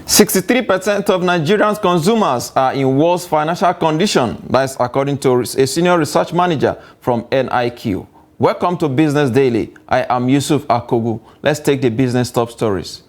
63% of Nigerian consumers are in worse financial condition. That's according to a senior research manager from NIQ. Welcome to Business Daily. I am Yusuf Akogu. Let's take the business top stories.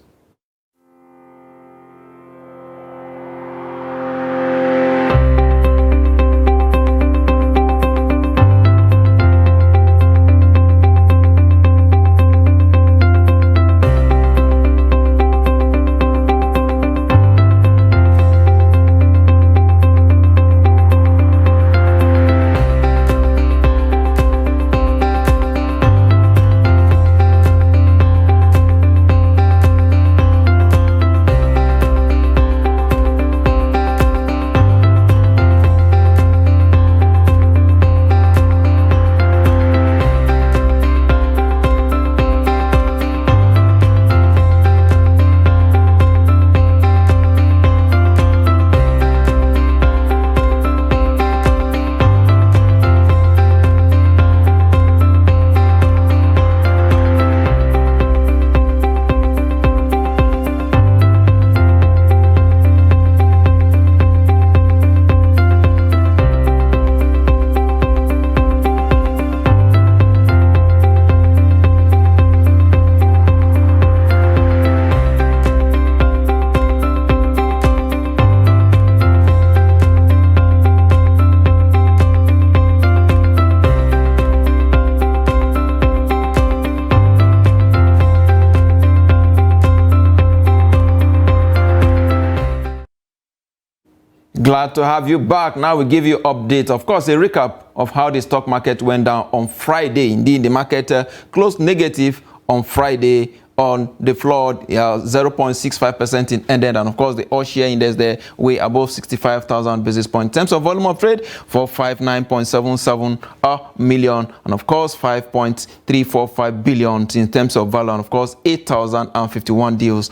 Glad to have you back. Now we give you update, of course, a recap of how the stock market went down on Friday. Indeed, the market closed negative on Friday on the floor, 0.65% in ended, and of course the all-share index there way above 65,000 basis points. In terms of volume of trade, 459.77 million, and of course 5.345 billion in terms of value, and of course 8,051 deals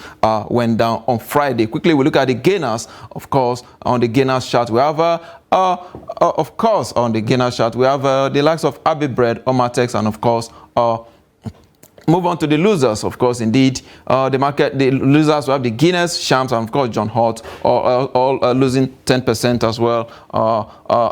went down on Friday. Quickly, we look at the gainers. Of course, on the gainers chart, we have of course on the gainers chart we have the likes of Abbey Bread, Omatex, and of course move on to the losers. Of course, indeed, the losers will have the Guinness, Shams, and of course John Holt, all losing 10% as well.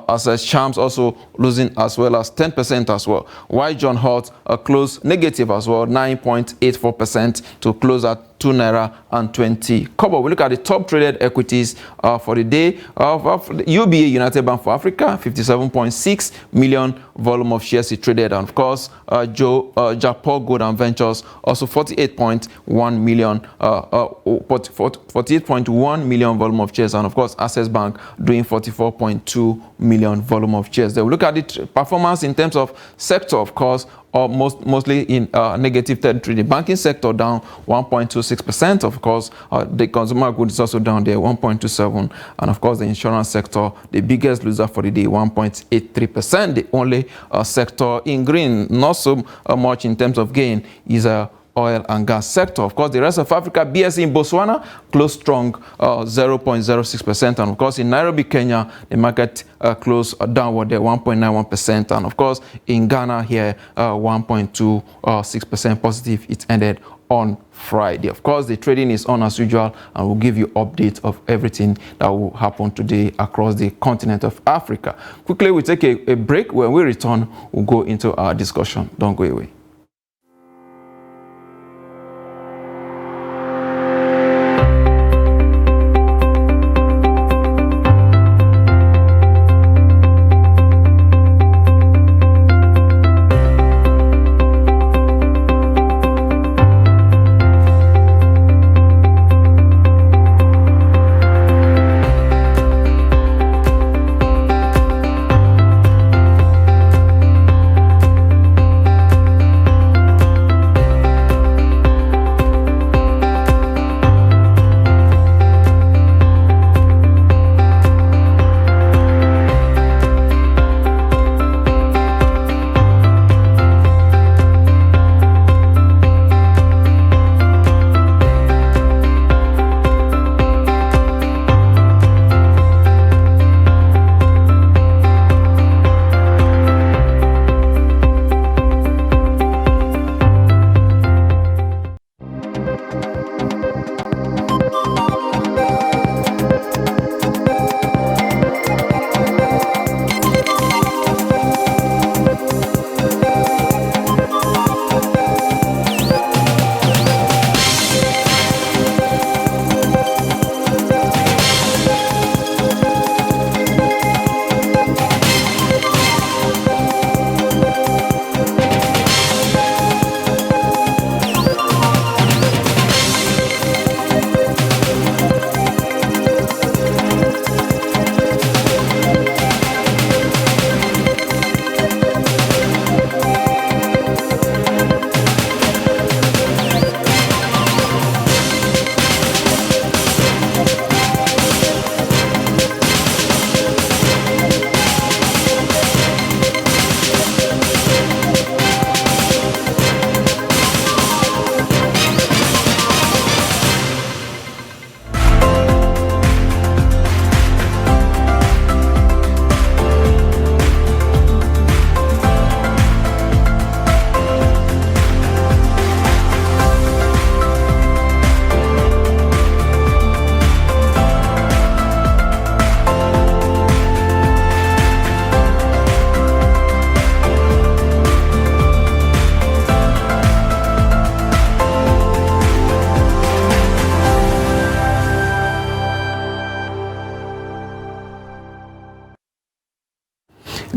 As Shams also losing as well as 10% as well. While John Holt closed negative as well, 9.84% to close at £2.20. We look at the top traded equities for the day of UBA, United Bank for Africa, 57.6 million volume of shares it traded, and of course Japo Gold and Ventures also 48.1 million 48.1 million volume of shares, and of course Access Bank doing 44.2 million volume of shares. Then we look at the performance in terms of sector, of course, or mostly in negative territory. The banking sector down 1.26%. Of course, the consumer goods is also down there 1.27%, and of course the insurance sector, the biggest loser for the day, 1.83%. The only sector in green, not so much in terms of gain, is oil and gas sector. Of course, the rest of Africa, BSE in Botswana closed strong, 0.06%, and of course in Nairobi, Kenya, the market closed downward there, 1.91%, and of course in Ghana here, 1.26% positive. It ended on Friday. Of course, the trading is on as usual, and we'll give you updates of everything that will happen today across the continent of Africa. Quickly, we take a break. When we return, we'll go into our discussion. Don't go away.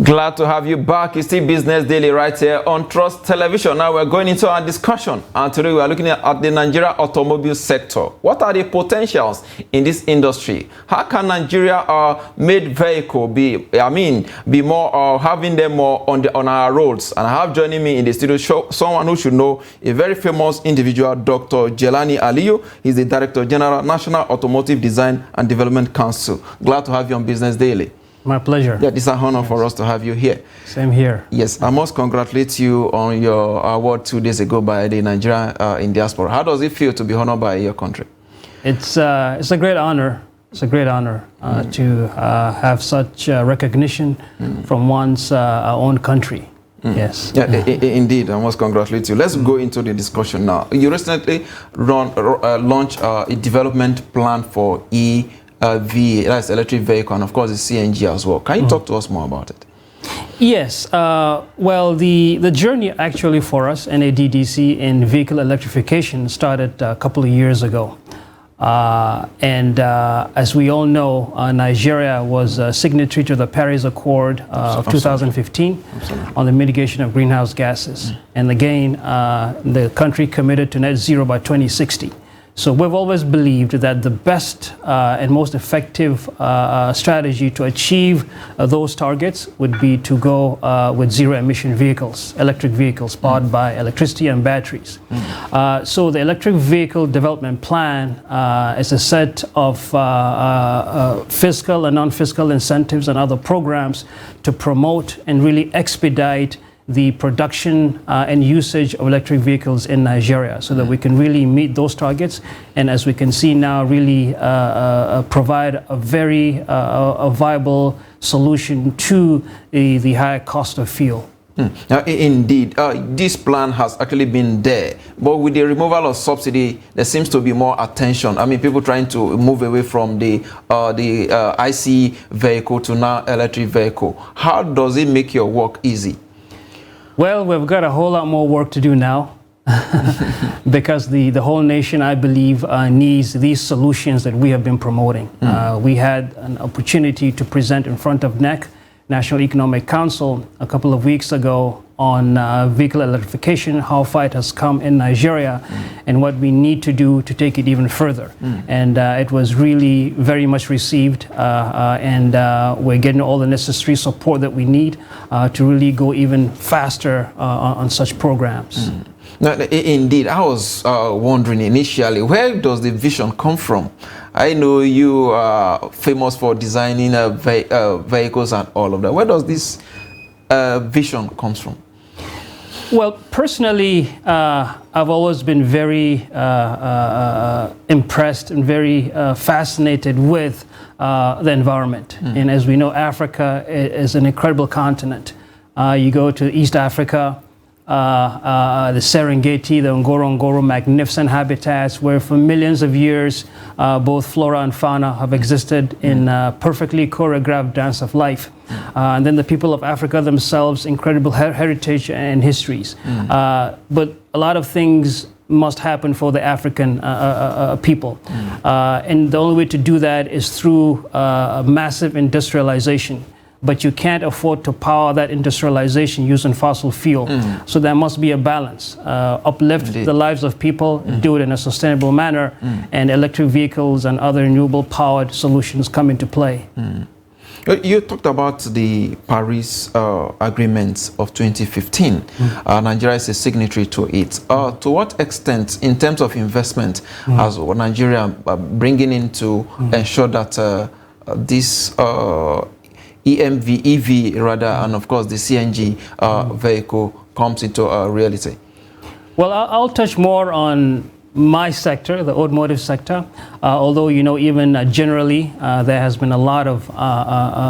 Glad to have you back. It's still Business Daily right here on Trust Television. Now we're going into our discussion, and today we are looking at the Nigeria automobile sector. What are the potentials in this industry? How can Nigeria made vehicle be more having them more on our roads? And I have joining me in the studio someone who should know, a very famous individual, Dr. Jelani Aliyu. He's the Director General, National Automotive Design and Development Council. Glad to have you on Business Daily. My pleasure. Yeah, it's an honor for us to have you here. Same here. Yes, I must congratulate you on your award 2 days ago by the Nigerian in diaspora. How does it feel to be honored by your country? It's a great honor. It's a great honor to have such recognition from one's own country. Yes. Yeah, indeed. I must congratulate you. Let's go into the discussion now. You recently launched a development plan for that's electric vehicle, and of course the CNG as well. Can you talk to us more about it? Yes. Well, the journey actually for us, NADDC, in vehicle electrification started a couple of years ago. As we all know, Nigeria was a signatory to the Paris Accord of 2015 on the mitigation of greenhouse gases. And again, the country committed to net zero by 2060. So we've always believed that the best and most effective strategy to achieve those targets would be to go with zero-emission vehicles, electric vehicles powered by electricity and batteries. So the electric vehicle development plan is a set of fiscal and non-fiscal incentives and other programs to promote and really expedite the production and usage of electric vehicles in Nigeria, so that we can really meet those targets, and as we can see now, really provide a very viable solution to the high cost of fuel. Indeed, this plan has actually been there, but with the removal of subsidy, there seems to be more attention. I mean, people trying to move away from the ICE vehicle to now electric vehicle. How does it make your work easy? Well, we've got a whole lot more work to do now because the whole nation, I believe, needs these solutions that we have been promoting. We had an opportunity to present in front of NEC, National Economic Council, a couple of weeks ago on vehicle electrification, how far it has come in Nigeria, and what we need to do to take it even further. And it was really very much received, and we're getting all the necessary support that we need to really go even faster on such programs. Now, indeed, I was wondering initially, where does the vision come from? I know you are famous for designing vehicles and all of that. Where does this vision comes from? Well, personally, I've always been very impressed and very fascinated with the environment. And as we know, Africa is an incredible continent. You go to East Africa, the Serengeti, the Ngorongoro, magnificent habitats where for millions of years both flora and fauna have existed in perfectly choreographed dance of life. And then the people of Africa themselves, incredible heritage and histories. But a lot of things must happen for the African people. And the only way to do that is through massive industrialization. But you can't afford to power that industrialization using fossil fuel. So there must be a balance. Uplift the lives of people, do it in a sustainable manner, and electric vehicles and other renewable powered solutions come into play. You talked about the Paris Agreement of 2015. Nigeria is a signatory to it. To what extent, in terms of investment, has Nigeria bringing in to ensure that this EV rather, and of course the CNG vehicle comes into reality? Well, I'll touch more on my sector, the automotive sector, although, you know, even generally there has been a lot of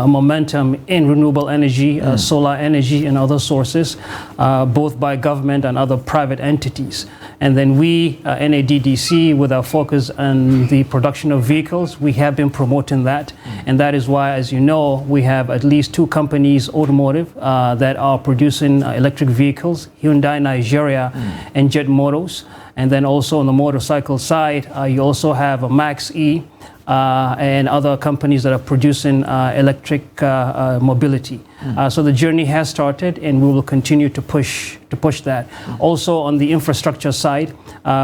momentum in renewable energy, solar energy and other sources, both by government and other private entities. And then we, NADDC, with our focus on the production of vehicles, we have been promoting that. And that is why, as you know, we have at least 2 companies, Automotive, that are producing electric vehicles, Hyundai Nigeria and Jet Motors. And then also on the motorcycle side, you also have a Max-E and other companies that are producing electric mobility. So the journey has started, and we will continue to push that. Also, on the infrastructure side,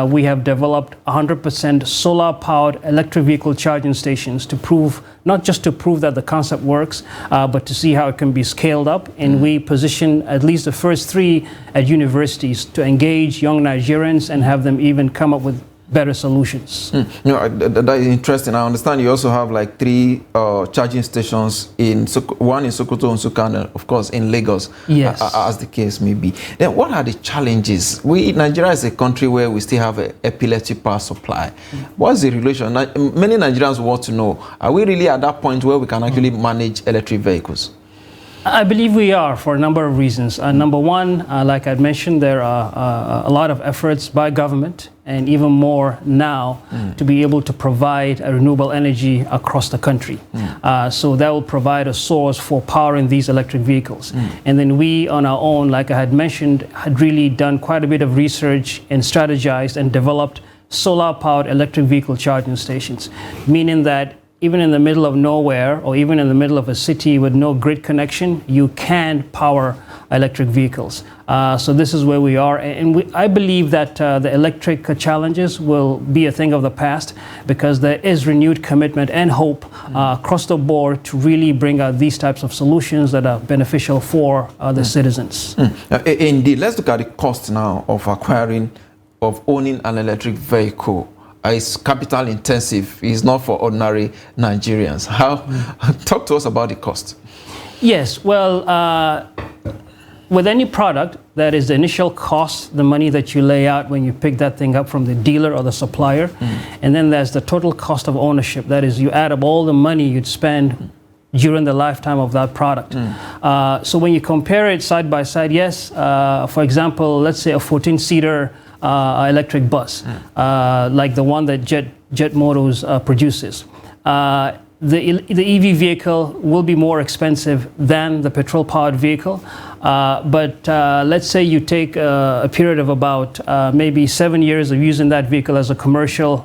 we have developed 100% solar-powered electric vehicle charging stations to prove, not just to prove that the concept works, but to see how it can be scaled up. And we position at least the first 3 at universities to engage young Nigerians and have them even come up with better solutions. You know, that is interesting. I understand you also have like 3 charging stations one in Sokoto, Nsukka, and of course in Lagos, yes. As the case may be. Then what are the challenges? Nigeria is a country where we still have an epilepsy power supply. What's the relation? Many Nigerians want to know, are we really at that point where we can actually manage electric vehicles? I believe we are, for a number of reasons. Number one, like I mentioned, there are a lot of efforts by government, and even more now, to be able to provide renewable energy across the country. So that will provide a source for powering these electric vehicles. And then we, on our own, like I had mentioned, had really done quite a bit of research and strategized and developed solar-powered electric vehicle charging stations, meaning that even in the middle of nowhere, or even in the middle of a city with no grid connection, you can power electric vehicles. So this is where we are. And I believe that the electric challenges will be a thing of the past, because there is renewed commitment and hope across the board to really bring out these types of solutions that are beneficial for the citizens. Indeed. Let's look at the cost now of owning an electric vehicle. It's capital intensive. It's not for ordinary Nigerians. Talk to us about the cost. Yes, well, with any product, that is the initial cost, the money that you lay out when you pick that thing up from the dealer or the supplier. And then there's the total cost of ownership. That is, you add up all the money you'd spend during the lifetime of that product. So when you compare it side by side, yes, for example, let's say a 14-seater electric bus, like the one that Jet Motors produces. The EV vehicle will be more expensive than the petrol-powered vehicle, but let's say you take a period of about maybe 7 years of using that vehicle as a commercial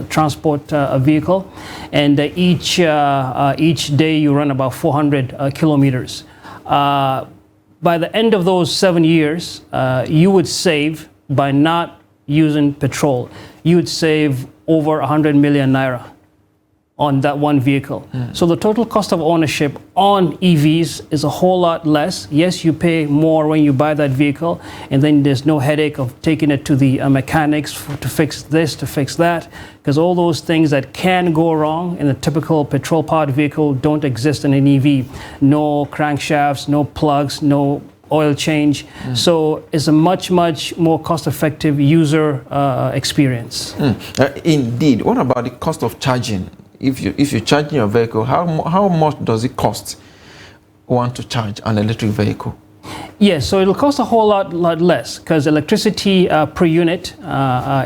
transport vehicle, and each day you run about 400 kilometers. By the end of those 7 years, you would save, by not using petrol, you would save over 100 million naira on that one vehicle. So the total cost of ownership on EVs is a whole lot less. Yes, you pay more when you buy that vehicle, and then there's no headache of taking it to the mechanics to fix this, to fix that, because all those things that can go wrong in a typical petrol-powered vehicle don't exist in an EV. No crankshafts, no plugs, no oil change. So it's a much more cost-effective user experience. Indeed. What about the cost of charging? If you're charging your vehicle, how much does it cost to charge an electric vehicle? Yes, so it'll cost a whole lot less, because electricity per unit,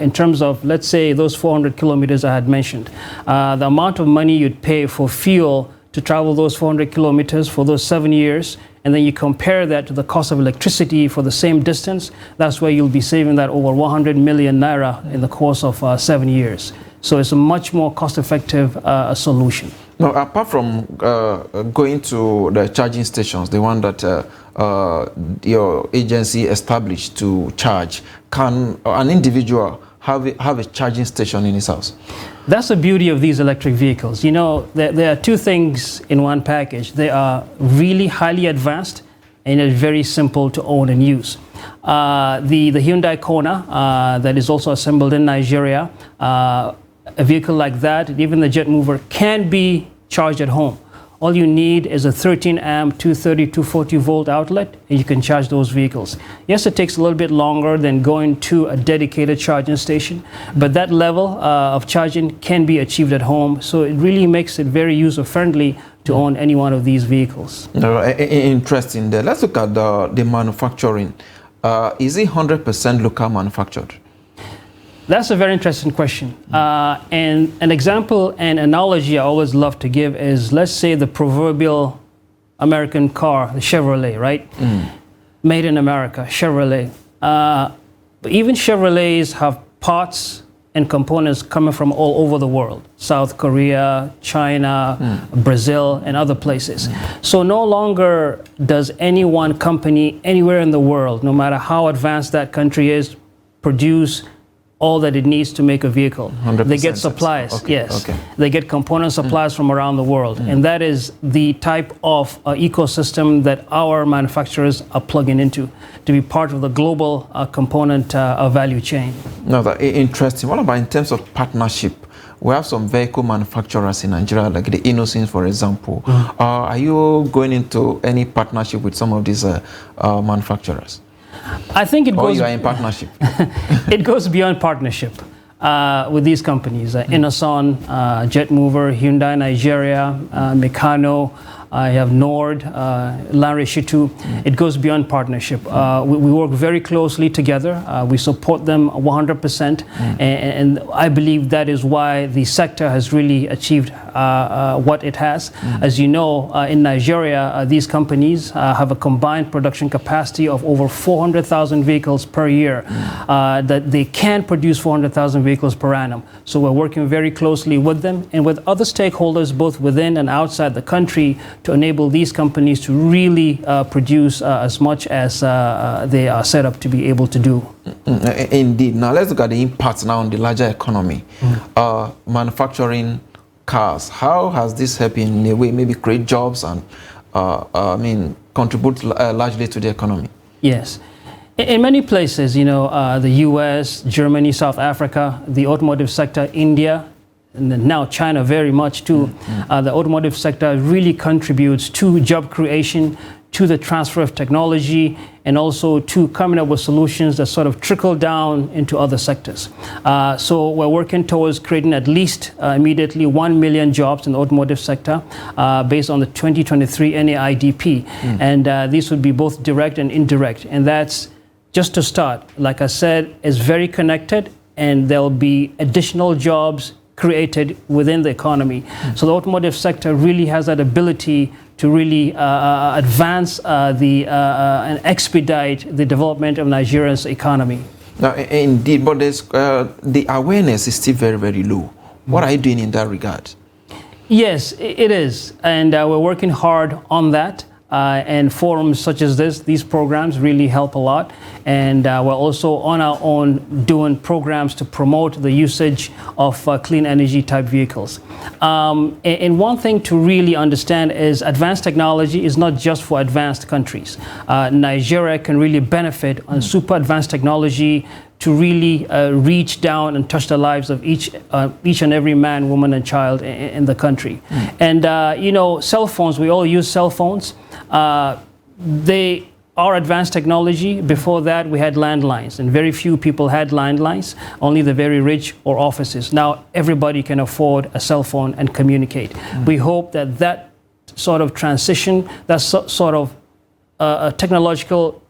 in terms of, let's say, those 400 kilometers I had mentioned, the amount of money you'd pay for fuel to travel those 400 kilometers for those 7 years, and then you compare that to the cost of electricity for the same distance, that's where you'll be saving that over 100 million naira in the course of 7 years. So it's a much more cost-effective solution. Now, apart from going to the charging stations, the one that your agency established to charge, can an individual have a charging station in his house? That's the beauty of these electric vehicles. You know, there are 2 things in one package. They are really highly advanced, and it's very simple to own and use. The Hyundai Kona, that is also assembled in Nigeria, a vehicle like that, even the Jet Mover, can be charged at home. All you need is a 13 amp 230 240 volt outlet, and you can charge those vehicles. Yes, it takes a little bit longer than going to a dedicated charging station, but that level of charging can be achieved at home. So it really makes it very user friendly to own any one of these vehicles. Interesting there. Let's look at the manufacturing. Is it 100% local manufactured? That's a very interesting question. And an example and analogy I always love to give is, let's say the proverbial American car, the Chevrolet, right? Made in America, Chevrolet. But even Chevrolets have parts and components coming from all over the world, South Korea, China, Brazil, and other places. So no longer does any one company anywhere in the world, no matter how advanced that country is, produce all that it needs to make a vehicle. They get supplies, They get component supplies from around the world. And that is the type of ecosystem that our manufacturers are plugging into to be part of the global component value chain. No, that's interesting. What about in terms of partnership? We have some vehicle manufacturers in Nigeria, like the Innocence, for example. Are you going into any partnership with some of these manufacturers? I think it goes. You are in partnership. It goes beyond partnership with these companies. Innoson, Jetmover, Hyundai Nigeria, Meccano. I have Nord, Larry Shitu. It goes beyond partnership. We work very closely together. We support them 100%. And I believe that is why the sector has really achieved what it has. As you know, in Nigeria, these companies have a combined production capacity of over 400,000 vehicles per year. That they can produce 400,000 vehicles per annum. So we're working very closely with them and with other stakeholders, both within and outside the country, to enable these companies to really produce as much as they are set up to be able to do. Indeed. Now let's look at the impact now on the larger economy. Manufacturing cars, how has this helped in a way maybe create jobs and contribute largely to the economy? Yes. In many places, you know, the US, Germany, South Africa, the automotive sector, India, and now China very much too. The automotive sector really contributes to job creation, to the transfer of technology, and also to coming up with solutions that sort of trickle down into other sectors. So we're working towards creating at least immediately 1 million jobs in the automotive sector based on the 2023 NAIDP. And these would be both direct and indirect. And that's just to start. Like I said, it's very connected, and there'll be additional jobs created within the economy. So the automotive sector really has that ability to really advance and expedite the development of Nigeria's economy. Now, indeed, but there's, the awareness is still very, very low. What are you doing in that regard? Yes, it is. And we're working hard on that. And forums such as this, these programs really help a lot. And we're also on our own doing programs to promote the usage of clean energy type vehicles. And one thing to really understand is advanced technology is not just for advanced countries. Nigeria can really benefit on super advanced technology to really reach down and touch the lives of each and every man, woman, and child in the country. And you know, cell phones, we all use cell phones. They are advanced technology. Before that, we had landlines, and very few people had landlines, only the very rich or offices. Now, everybody can afford a cell phone and communicate. We hope that that sort of transition, that sort of a technological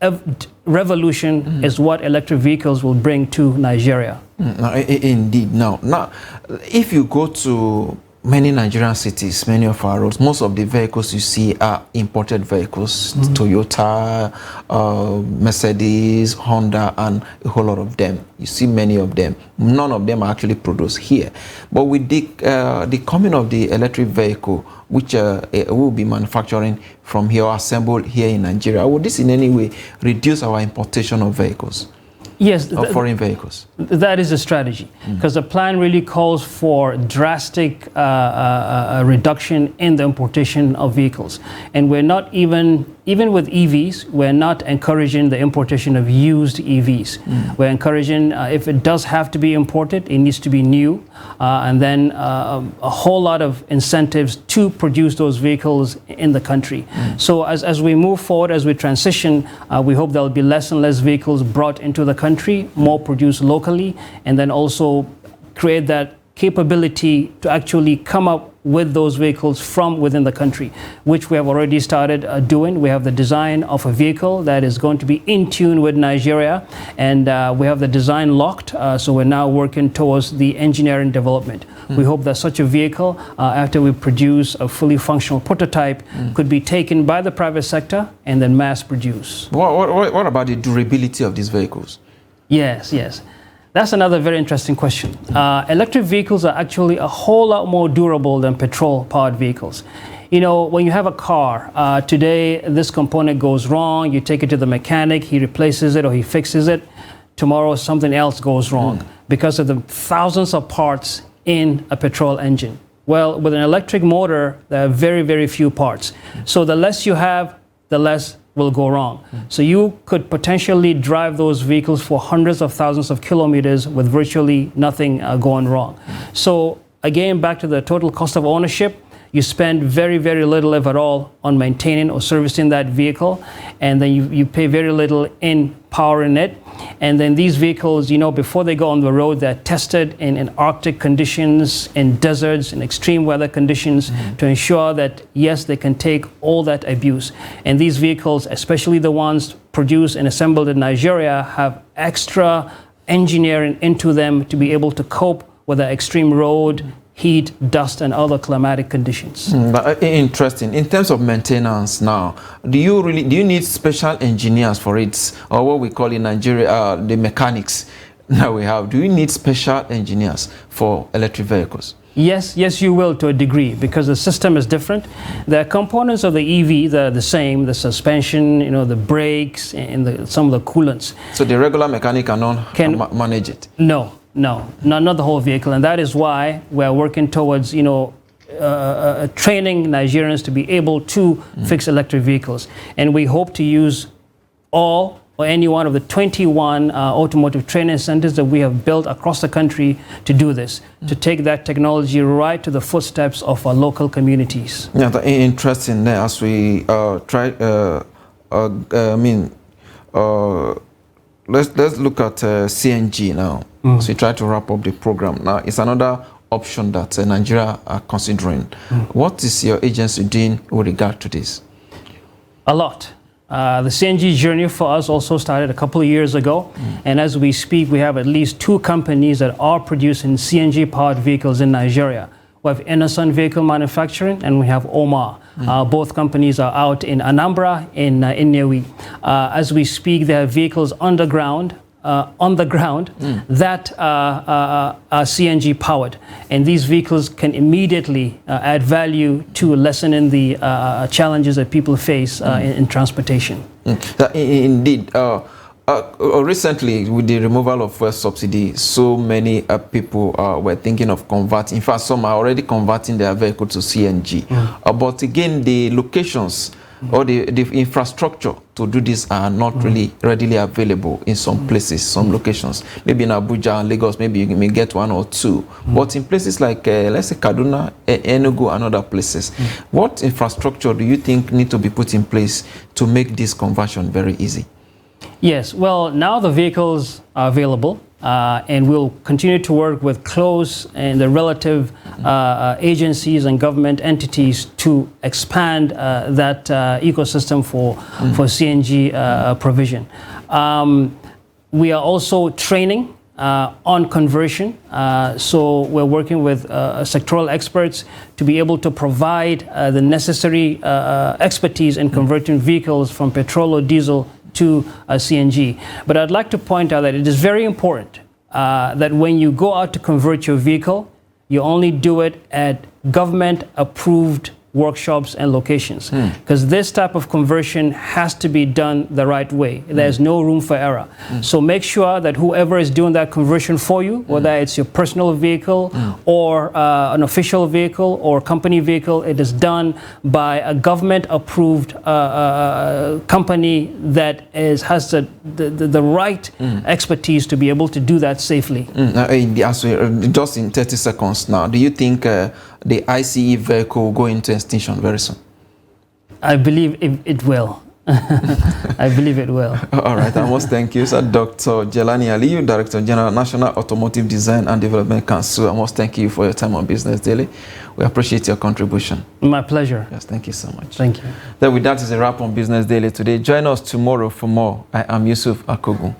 revolution is what electric vehicles will bring to Nigeria. Indeed. Now, if you go to many Nigerian cities, many of our roads, most of the vehicles you see are imported vehicles, Toyota, Mercedes, Honda, and a whole lot of them. You see many of them. None of them are actually produced here. But with the coming of the electric vehicle, which will be manufacturing from here, or assembled here in Nigeria, would this in any way reduce our importation of vehicles? Yes, of foreign vehicles. That is a strategy, because the plan really calls for drastic reduction in the importation of vehicles. And we're not even with EVs, we're not encouraging the importation of used EVs. We're encouraging, if it does have to be imported, it needs to be new, and then a whole lot of incentives to produce those vehicles in the country. So as we move forward, as we transition, we hope there'll be less and less vehicles brought into the country, more produced locally, and then also create that capability to actually come up with those vehicles from within the country, which we have already started doing. We have the design of a vehicle that is going to be in tune with Nigeria, and we have the design locked, so we're now working towards the engineering development. We hope that such a vehicle, after we produce a fully functional prototype, could be taken by the private sector and then mass produced. What about the durability of these vehicles? Yes. That's another very interesting question. Electric vehicles are actually a whole lot more durable than petrol-powered vehicles. You know, when you have a car, today this component goes wrong, you take it to the mechanic, he replaces it or he fixes it. Tomorrow something else goes wrong because of the thousands of parts in a petrol engine. Well, with an electric motor, there are very, very few parts. So the less you have, the less will go wrong. So you could potentially drive those vehicles for hundreds of thousands of kilometers with virtually nothing going wrong. So again, back to the total cost of ownership, you spend very, very little, if at all, on maintaining or servicing that vehicle, and then you pay very little in powering it. And then these vehicles, you know, before they go on the road, they're tested in Arctic conditions, in deserts, in extreme weather conditions to ensure that, yes, they can take all that abuse. And these vehicles, especially the ones produced and assembled in Nigeria, have extra engineering into them to be able to cope with the extreme road, heat, dust, and other climatic conditions. Interesting. In terms of maintenance now, do you need special engineers for it, or what we call in Nigeria the mechanics that we have? Do you need special engineers for electric vehicles? Yes, you will, to a degree, because the system is different. The components of the EV, they're the same, the suspension, you know, the brakes, and some of the coolants. So the regular mechanic cannot manage it? No, not the whole vehicle, and that is why we're working towards, you know, training Nigerians to be able to fix electric vehicles. And we hope to use all or any one of the 21 automotive training centers that we have built across the country to do this, to take that technology right to the footsteps of our local communities. Yeah, that's interesting. As we let's look at CNG now. So we try to wrap up the program. Now, it's another option that Nigeria are considering. What is your agency doing with regard to this? A lot. The CNG journey for us also started a couple of years ago. And as we speak, we have at least 2 companies that are producing CNG-powered vehicles in Nigeria. We have Innocent Vehicle Manufacturing, and we have Omar. Both companies are out in Anambra, in Nnewi. As we speak, there are vehicles on the ground that are CNG powered. And these vehicles can immediately add value to lessening the challenges that people face in transportation. Indeed. Recently, with the removal of fuel subsidy, so many people were thinking of converting. In fact, some are already converting their vehicle to CNG. But again, the locations or the infrastructure to do this are not really readily available in some places, some locations. Maybe in Abuja and Lagos, maybe you may get 1 or 2. But in places like, let's say, Kaduna, Enugu, and other places, what infrastructure do you think need to be put in place to make this conversion very easy? Yes, well, now the vehicles are available, and we'll continue to work with close and the relative agencies and government entities to expand that ecosystem for CNG provision. We are also training on conversion, so we're working with sectoral experts to be able to provide the necessary expertise in converting vehicles from petrol or diesel to CNG. But I'd like to point out that it is very important that when you go out to convert your vehicle, you only do it at government-approved workshops and locations, because this type of conversion has to be done the right way. There's no room for error. So make sure that whoever is doing that conversion for you, whether it's your personal vehicle or an official vehicle or company vehicle, it is done by a government-approved company that has the right expertise to be able to do that safely. Just in 30 seconds now, do you think the ICE vehicle will go into extinction very soon? I believe it will. I believe it will. All right, I must thank you, sir. Dr. Jelani Aliyu, Director General, National Automotive Design and Development Council. I must thank you for your time on Business Daily. We appreciate your contribution. My pleasure. Yes, thank you so much. Thank you. Then with that is a wrap on Business Daily today. Join us tomorrow for more. I am Yusuf Akogun.